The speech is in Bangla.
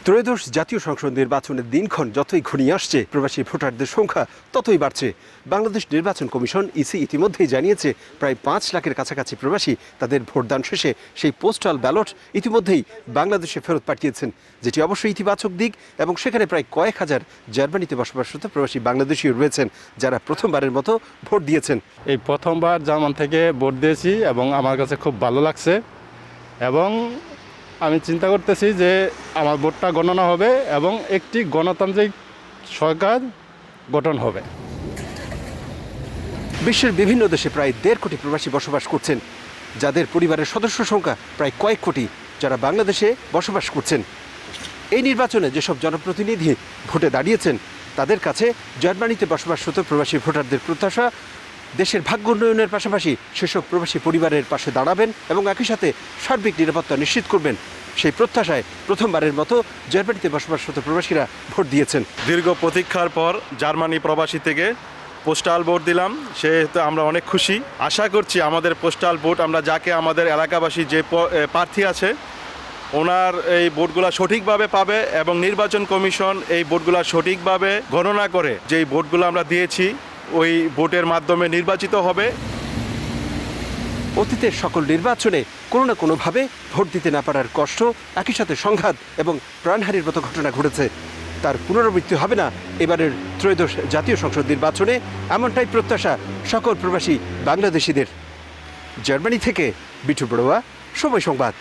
ত্রয়োদশ জাতীয় সংসদ নির্বাচনের দিনক্ষণ যতই ঘনিয়ে আসছে, প্রবাসী ভোটারদের সংখ্যা ততই বাড়ছে। বাংলাদেশ নির্বাচন কমিশন ইসি ইতিমধ্যেই জানিয়েছে প্রায় ৫ লাখের কাছাকাছি প্রবাসী তাদের ভোটদান শেষে সেই পোস্টাল ব্যালট ইতিমধ্যেই বাংলাদেশে ফেরত পাঠিয়েছেন, যেটি অবশ্যই ইতিবাচক দিক। এবং সেখানে প্রায় কয়েক হাজার জার্মানিতে বসবাসরত প্রবাসী বাংলাদেশীও রয়েছেন, যারা প্রথমবারের মতো ভোট দিয়েছেন। এই প্রথমবার জার্মান থেকে ভোট দিয়েছি এবং আমার কাছে খুব ভালো লাগছে এবং আমি চিন্তা করতেছি যে আমার ভোটটা গণনা হবে এবং একটি গণতান্ত্রিক সরকার গঠন হবে। বিশ্বের বিভিন্ন দেশে প্রায় ১.৫ কোটি প্রবাসী বসবাস করছেন, যাদের পরিবারের সদস্য সংখ্যা প্রায় কয়েক কোটি, যারা বাংলাদেশে বসবাস করছেন। এই নির্বাচনে যেসব জনপ্রতিনিধি ভোটে দাঁড়িয়েছেন, তাদের কাছে জার্মানিতে বসবাসরত প্রবাসী ভোটারদের প্রত্যাশা দেশের ভাগ্য উন্নয়নের পাশাপাশি সেসব প্রবাসী পরিবারের পাশে দাঁড়াবেন এবং একই সাথে সার্বিক নিরাপত্তা নিশ্চিত করবেন। সেই প্রত্যাশায় প্রথমবারের মতো জার্মানিতে বসবাসরত প্রবাসীরা ভোট দিয়েছেন। দীর্ঘ প্রতীক্ষার পর জার্মানি প্রবাসী থেকে পোস্টাল ভোট দিলাম, সেহেতু আমরা অনেক খুশি। আশা করছি আমাদের পোস্টাল ভোট, আমরা যাকে আমাদের এলাকাবাসী যে প্রার্থী আছে ওনার এই ভোটগুলো সঠিকভাবে পাবে এবং নির্বাচন কমিশন এই ভোটগুলো সঠিকভাবে গণনা করে যেই ভোটগুলো আমরা দিয়েছি ওই ভোটের মাধ্যমে নির্বাচিত হবে। অতীতের সকল নির্বাচনে কোনো না কোনোভাবে ভোট দিতে না পারার কষ্ট, একই সাথে সংঘাত এবং প্রাণহানির মতো ঘটনা ঘটেছে। তার পুনরাবৃত্তি হবে না এবারের ত্রয়োদশ জাতীয় সংসদ নির্বাচনে, এমনটাই প্রত্যাশা সকল প্রবাসী বাংলাদেশিদের। জার্মানি থেকে বিটু বড়ুয়া, সময় সংবাদ।